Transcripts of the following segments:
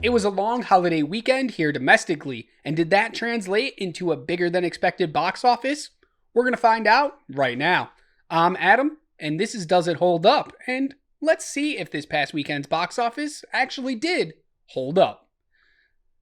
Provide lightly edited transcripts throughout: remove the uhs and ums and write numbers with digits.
It was a long holiday weekend here domestically, and did that translate into a bigger than expected box office? We're going to find out right now. I'm Adam, and this is Does It Hold Up? And let's see if this past weekend's box office actually did hold up.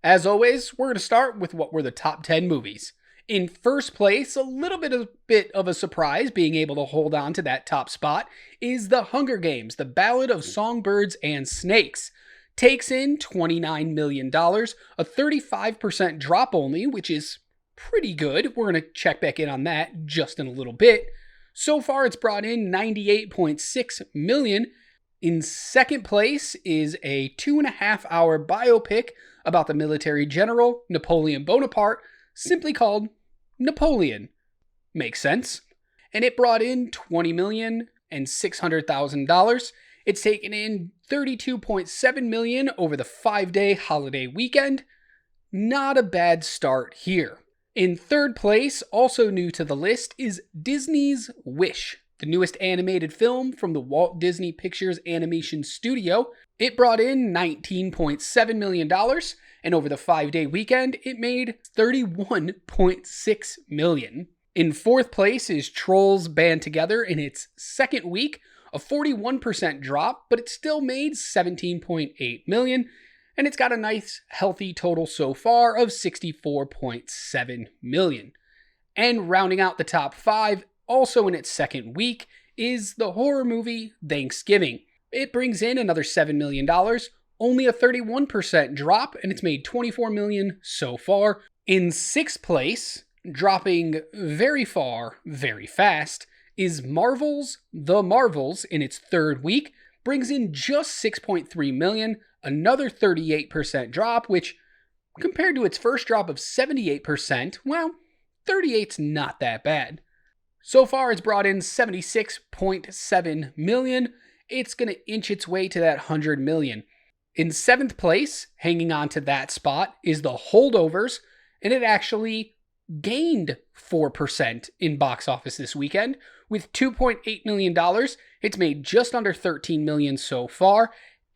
As always, we're going to start with what were the top 10 movies. In first place, a bit of a surprise being able to hold on to that top spot, is The Hunger Games, The Ballad of Songbirds and Snakes. Takes in $29 million, a 35% drop only, which is pretty good. We're going to check back in on that just in a little bit. So far, it's brought in $98.6 million. In second place is a 2.5-hour biopic about the military general Napoleon Bonaparte, simply called Napoleon. Makes sense. And it brought in $20,600,000. It's taken in $32.7 million over the 5-day holiday weekend. Not a bad start here. In third place, also new to the list, is Disney's Wish, the newest animated film from the Walt Disney Pictures Animation Studio. It brought in $19.7 million, and over the 5-day weekend, it made $31.6 million. In fourth place is Trolls Band Together in its second week, a 41% drop, but it still made $17.8 million, and it's got a nice, healthy total so far of $64.7 million. And rounding out the top 5, also in its second week, is the horror movie Thanksgiving. It brings in another $7 million, only a 31% drop, and it's made $24 million so far. In sixth place, dropping very far, very fast, is Marvel's The Marvels in its third week, brings in just $6.3 million, another 38% drop, which compared to its first drop of 78%, well, 38's not that bad. So far, it's brought in $76.7 million. It's going to inch its way to that $100 million. In seventh place, hanging on to that spot, is The Holdovers, and it actually gained 4% in box office this weekend. With $2.8 million, it's made just under $13 million so far,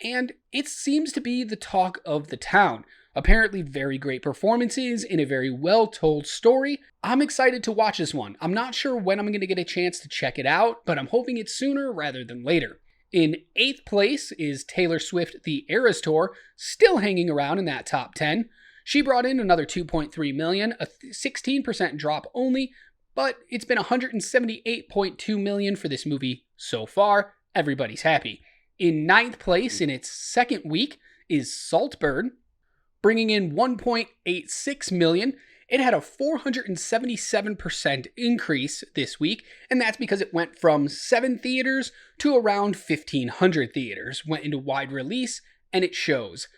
and it seems to be the talk of the town. Apparently very great performances in a very well-told story. I'm excited to watch this one. I'm not sure when I'm going to get a chance to check it out, but I'm hoping it's sooner rather than later. In eighth place is Taylor Swift The Eras Tour, still hanging around in that top 10. She brought in another $2.3 million, a 16% drop only, but it's been $178.2 million for this movie so far. Everybody's happy. In ninth place in its second week is Saltburn, bringing in $1.86 million. It had a 477% increase this week, and that's because it went from 7 theaters to around 1,500 theaters, went into wide release, and it shows.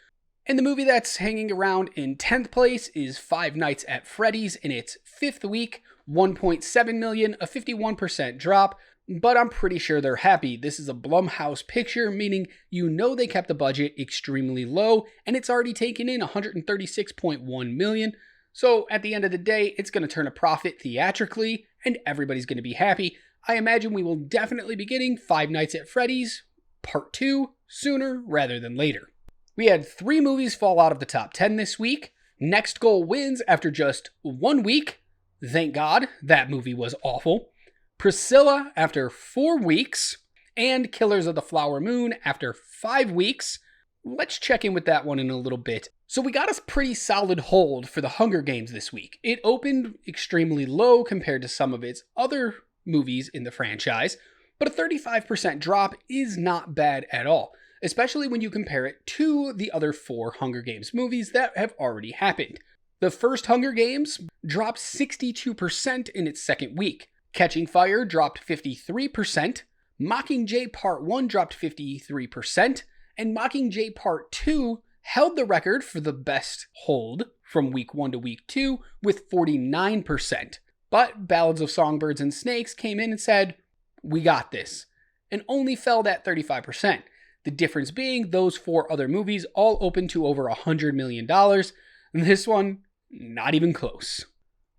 And the movie that's hanging around in 10th place is Five Nights at Freddy's in its 5th week, $1.7 million, a 51% drop, but I'm pretty sure they're happy. This is a Blumhouse picture, meaning you know they kept the budget extremely low, and it's already taken in $136.1 million. So at the end of the day, it's going to turn a profit theatrically, and everybody's going to be happy. I imagine we will definitely be getting Five Nights at Freddy's Part 2 sooner rather than later. We had 3 movies fall out of the top 10 this week. Next Goal Wins after just 1 week. Thank God, that movie was awful. Priscilla after 4 weeks. And Killers of the Flower Moon after 5 weeks. Let's check in with that one in a little bit. So we got a pretty solid hold for The Hunger Games this week. It opened extremely low compared to some of its other movies in the franchise, but a 35% drop is not bad at all, especially when you compare it to the other 4 Hunger Games movies that have already happened. The first Hunger Games dropped 62% in its second week. Catching Fire dropped 53%. Mockingjay Part 1 dropped 53%. And Mockingjay Part 2 held the record for the best hold from week 1 to week 2 with 49%. But Ballads of Songbirds and Snakes came in and said, "We got this," and only fell that 35%. The difference being those 4 other movies all opened to over $100 million, and this one, not even close.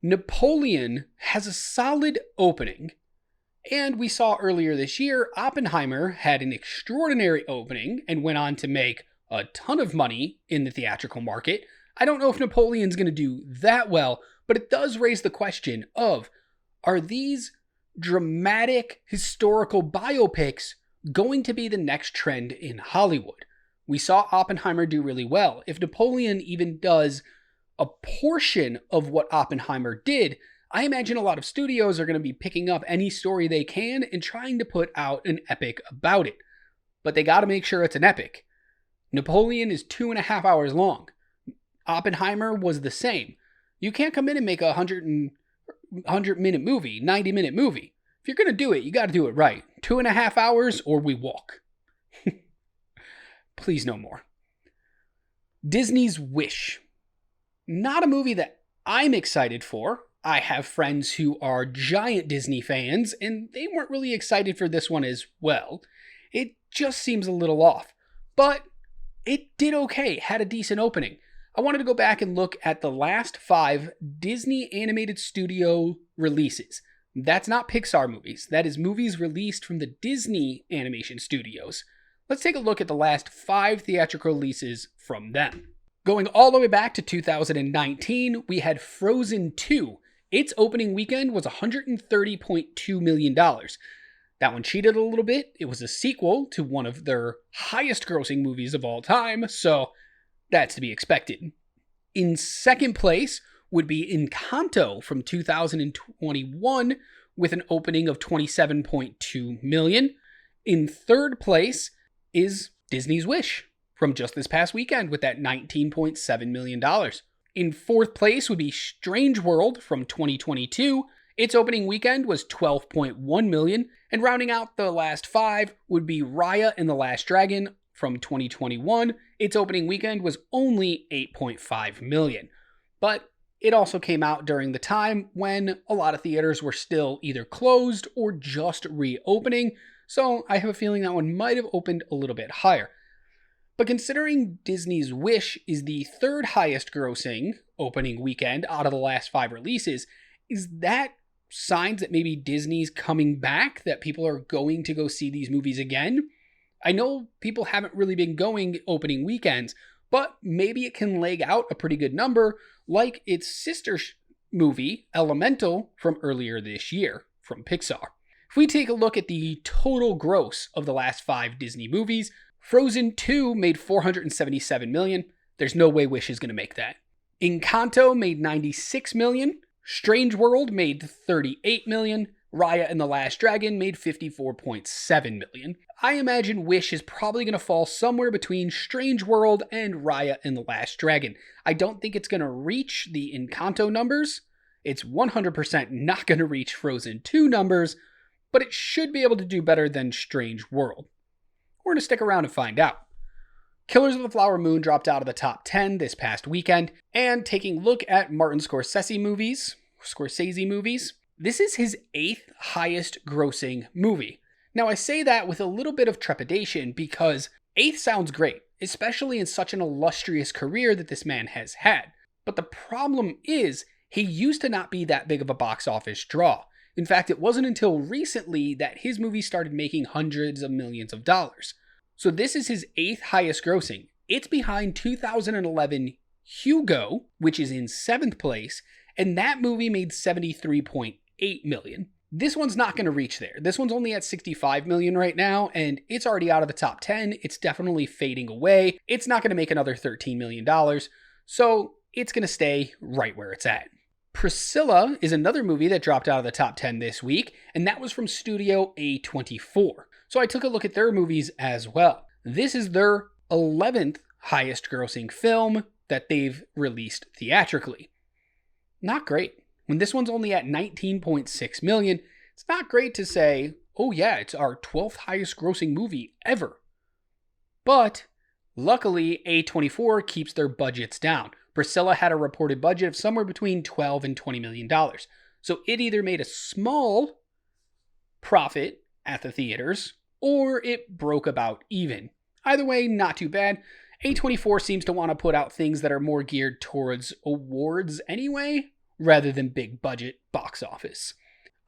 Napoleon has a solid opening, and we saw earlier this year, Oppenheimer had an extraordinary opening and went on to make a ton of money in the theatrical market. I don't know if Napoleon's going to do that well, but it does raise the question of, are these dramatic historical biopics going to be the next trend in Hollywood? We saw Oppenheimer do really well. If Napoleon even does a portion of what Oppenheimer did, I imagine a lot of studios are going to be picking up any story they can and trying to put out an epic about it. But they got to make sure it's an epic. Napoleon is 2.5 hours long. Oppenheimer was the same. You can't come in and make a 100-minute movie, 90-minute movie. If you're going to do it, you got to do it right. 2.5 hours or we walk. Please no more. Disney's Wish. Not a movie that I'm excited for. I have friends who are giant Disney fans, and they weren't really excited for this one as well. It just seems a little off. But it did okay, had a decent opening. I wanted to go back and look at the last 5 Disney animated studio releases. That's not Pixar movies. That is movies released from the Disney animation studios. Let's take a look at the last 5 theatrical releases from them. Going all the way back to 2019, we had Frozen 2. Its opening weekend was $130.2 million. That one cheated a little bit. It was a sequel to one of their highest grossing movies of all time, so that's to be expected. In second place would be Encanto from 2021 with an opening of $27.2 million. In third place is Disney's Wish from just this past weekend with that $19.7 million. In fourth place would be Strange World from 2022. Its opening weekend was $12.1 million. And rounding out the last 5 would be Raya and the Last Dragon from 2021. Its opening weekend was only $8.5 million. But it also came out during the time when a lot of theaters were still either closed or just reopening, so I have a feeling that one might have opened a little bit higher. But considering Disney's Wish is the third highest grossing opening weekend out of the last 5 releases, is that signs that maybe Disney's coming back, that people are going to go see these movies again? I know people haven't really been going opening weekends, but maybe it can leg out a pretty good number like its sister movie, Elemental, from earlier this year from Pixar. If we take a look at the total gross of the last 5 Disney movies, Frozen 2 made $477 million. There's no way Wish is going to make that. Encanto made $96 million. Strange World made $38 million. Raya and the Last Dragon made $54.7 million. I imagine Wish is probably going to fall somewhere between Strange World and Raya and the Last Dragon. I don't think it's going to reach the Encanto numbers. It's 100% not going to reach Frozen 2 numbers, but it should be able to do better than Strange World. We're going to stick around and find out. Killers of the Flower Moon dropped out of the top 10 this past weekend, and taking a look at Martin Scorsese movies, this is his 8th highest grossing movie. Now I say that with a little bit of trepidation because 8th sounds great, especially in such an illustrious career that this man has had. But the problem is, he used to not be that big of a box office draw. In fact, it wasn't until recently that his movies started making hundreds of millions of dollars. So this is his 8th highest grossing. It's behind 2011 Hugo, which is in 7th place, and that movie made $73.8 million. This one's not going to reach there. This one's only at $65 million right now, and it's already out of the top 10. It's definitely fading away. It's not going to make another $13 million, so it's going to stay right where it's at. Priscilla is another movie that dropped out of the top 10 this week, and that was from Studio A24. So I took a look at their movies as well. This is their 11th highest grossing film that they've released theatrically. Not great. When this one's only at $19.6 million, it's not great to say, oh yeah, it's our 12th highest grossing movie ever. But luckily, A24 keeps their budgets down. Priscilla had a reported budget of somewhere between $12 and $20 million. So it either made a small profit at the theaters, or it broke about even. Either way, not too bad. A24 seems to want to put out things that are more geared towards awards anyway, rather than big budget box office.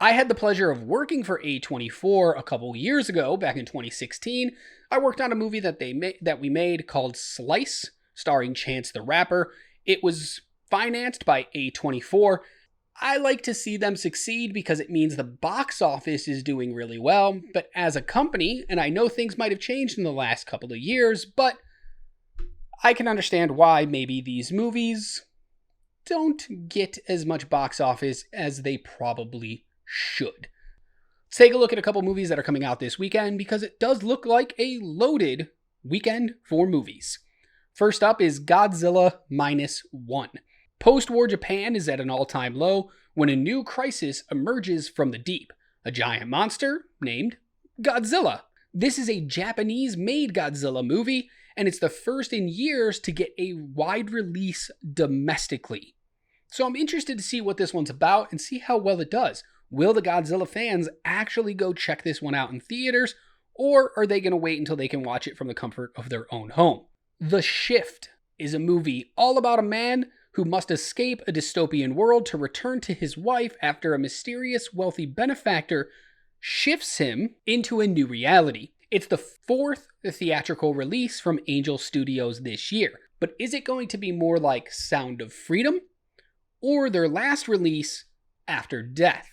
I had the pleasure of working for A24 a couple years ago, back in 2016. I worked on a movie that we made called Slice, starring Chance the Rapper. It was financed by A24. I like to see them succeed because it means the box office is doing really well. But as a company, and I know things might have changed in the last couple of years, but I can understand why maybe these movies don't get as much box office as they probably should. Let's take a look at a couple movies that are coming out this weekend because it does look like a loaded weekend for movies. First up is Godzilla -1. Post-war Japan is at an all-time low when a new crisis emerges from the deep, a giant monster named Godzilla. This is a Japanese-made Godzilla movie, and it's the first in years to get a wide release domestically. So I'm interested to see what this one's about and see how well it does. Will the Godzilla fans actually go check this one out in theaters, or are they going to wait until they can watch it from the comfort of their own home? The Shift is a movie all about a man who must escape a dystopian world to return to his wife after a mysterious wealthy benefactor shifts him into a new reality. It's the fourth theatrical release from Angel Studios this year, but is it going to be more like Sound of Freedom or their last release, After Death?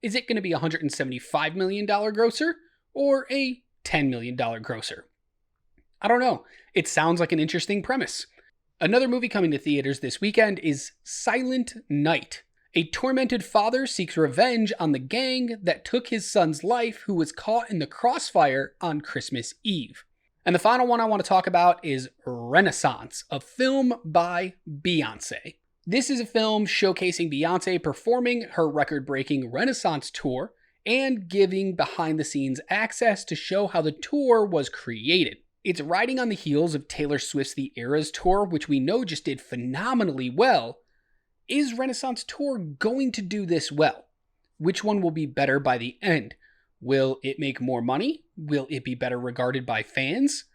Is it going to be a $175 million grosser or a $10 million grosser? I don't know. It sounds like an interesting premise. Another movie coming to theaters this weekend is Silent Night. A tormented father seeks revenge on the gang that took his son's life, who was caught in the crossfire on Christmas Eve. And the final one I want to talk about is Renaissance, a film by Beyoncé. This is a film showcasing Beyoncé performing her record-breaking Renaissance tour and giving behind-the-scenes access to show how the tour was created. It's riding on the heels of Taylor Swift's The Eras tour, which we know just did phenomenally well. Is Renaissance tour going to do this well? Which one will be better by the end? Will it make more money? Will it be better regarded by fans?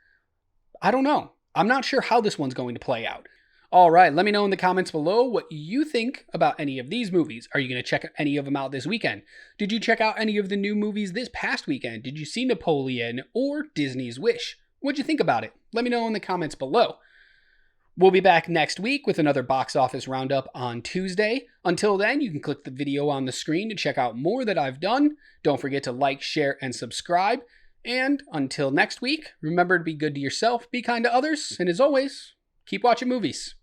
I don't know. I'm not sure how this one's going to play out. All right, let me know in the comments below what you think about any of these movies. Are you going to check any of them out this weekend? Did you check out any of the new movies this past weekend? Did you see Napoleon or Disney's Wish? What'd you think about it? Let me know in the comments below. We'll be back next week with another box office roundup on Tuesday. Until then, you can click the video on the screen to check out more that I've done. Don't forget to like, share, and subscribe. And until next week, remember to be good to yourself, be kind to others, and as always, keep watching movies.